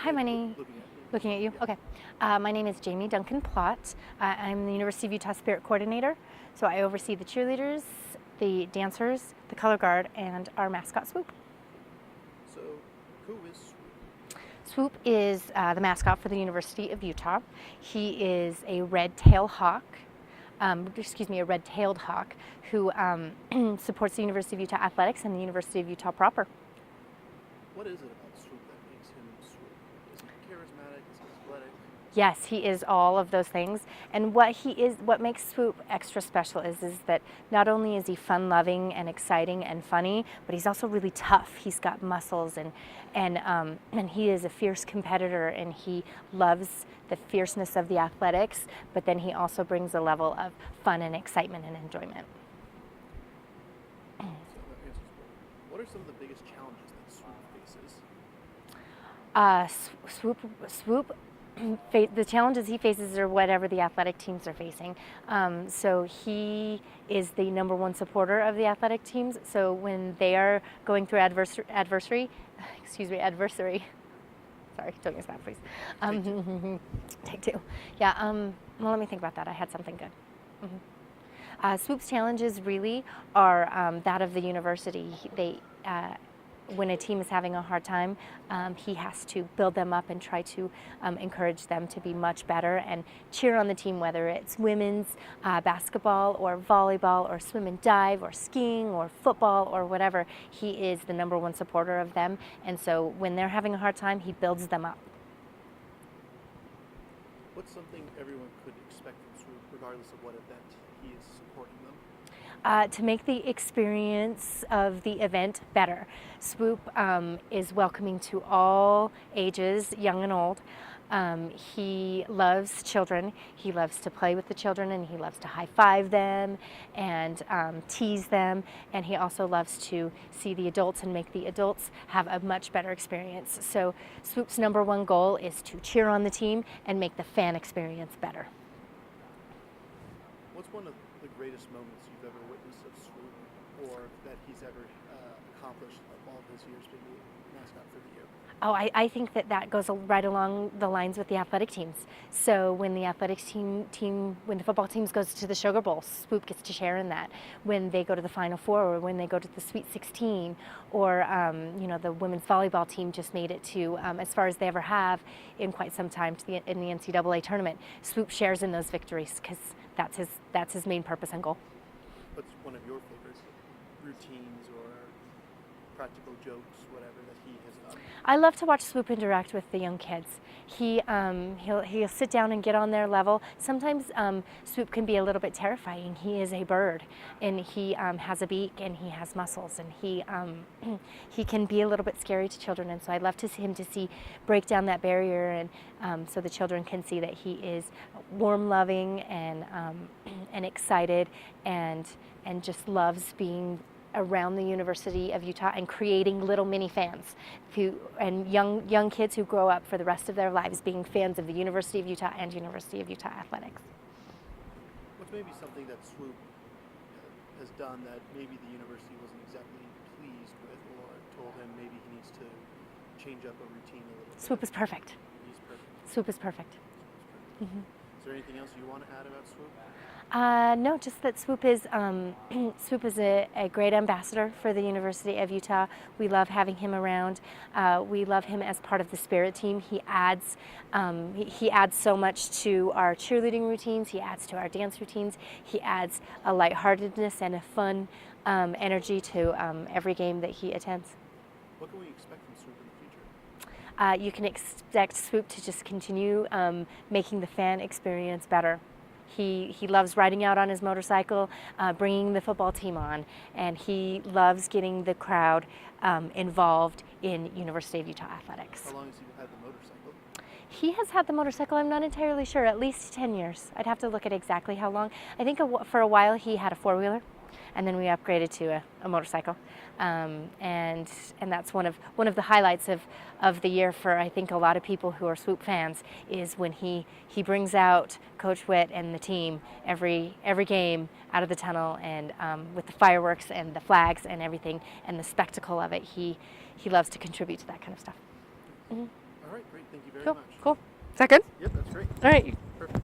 Hi, my name. Looking at you. Okay. My name is Jamie Duncan Plott. I'm the University of Utah Spirit Coordinator. So I oversee the cheerleaders, the dancers, the color guard, and our mascot Swoop. So, who is Swoop? Swoop is the mascot for the University of Utah. He is a red-tailed hawk. A red-tailed hawk who supports the University of Utah athletics and the University of Utah proper. What is it about Swoop that makes him Swoop? Is he charismatic? Is he athletic? Yes, he is all of those things. And what makes Swoop extra special is that not only is he fun-loving and exciting and funny, but he's also really tough. He's got muscles and he is a fierce competitor, and he loves the fierceness of the athletics, but then he also brings a level of fun and excitement and enjoyment. So that answers what are some of the biggest challenges that Swoop faces? The challenges he faces are whatever the athletic teams are facing. So he is the #1 supporter of the athletic teams. So when they are going through adversary. Sorry, don't use that, please. Take two. Yeah. Well, let me think about that. I had something good. Swoop's challenges really are that of the university. When a team is having a hard time, he has to build them up and try to encourage them to be much better and cheer on the team, whether it's women's basketball or volleyball or swim and dive or skiing or football or whatever. He is the #1 supporter of them, and so when they're having a hard time, he builds them up. What's something everyone could expect from Swoop, regardless of what event he is supporting them? To make the experience of the event better. Swoop is welcoming to all ages, young and old. He loves children. He loves to play with the children, and he loves to high-five them and tease them. And he also loves to see the adults and make the adults have a much better experience. So Swoop's #1 goal is to cheer on the team and make the fan experience better. What's one of the greatest moments you've ever witnessed of Swoop, or that he's ever accomplished of all of his years being the mascot for the year? Oh, I think that goes right along the lines with the athletic teams. So when the athletics when the football teams goes to the Sugar Bowl, Swoop gets to share in that. When they go to the Final Four, or when they go to the Sweet 16, or the women's volleyball team just made it to as far as they ever have in quite some time in the NCAA tournament. Swoop shares in those victories because that's his main purpose and goal. What's one of your favorite routines or practical jokes, whatever, that he has done? I love to watch Swoop interact with the young kids. He'll sit down and get on their level. Sometimes Swoop can be a little bit terrifying. He is a bird, and he has a beak, and he has muscles, and he can be a little bit scary to children. And so I'd love to see him break down that barrier, and so the children can see that he is warm, loving, and excited, and just loves being around the University of Utah and creating little mini fans and young kids who grow up for the rest of their lives being fans of the University of Utah and University of Utah athletics. What's maybe something that Swoop has done that maybe the university wasn't exactly pleased with, or told him maybe he needs to change up a routine a little bit? Swoop is perfect. He's perfect. Swoop is perfect. Is there anything else you want to add about Swoop? No, just that Swoop is a great ambassador for the University of Utah. We love having him around. We love him as part of the Spirit team. He adds so much to our cheerleading routines. He adds to our dance routines. He adds a lightheartedness and a fun energy to every game that he attends. What can we expect from Swoop in the future? You can expect Swoop to just continue making the fan experience better. He loves riding out on his motorcycle, bringing the football team on, and he loves getting the crowd involved in University of Utah athletics. How long has he had the motorcycle? He has had the motorcycle, I'm not entirely sure, at least 10 years. I'd have to look at exactly how long. I think for a while he had a four-wheeler, and then we upgraded to a motorcycle. And that's one of the highlights of the year for, I think, a lot of people who are Swoop fans, is when he brings out Coach Witt and the team every game out of the tunnel, and with the fireworks and the flags and everything and the spectacle of it. He loves to contribute to that kind of stuff. All right, great. Thank you very Cool. much. Cool. Is that good? Yep, that's great. All right.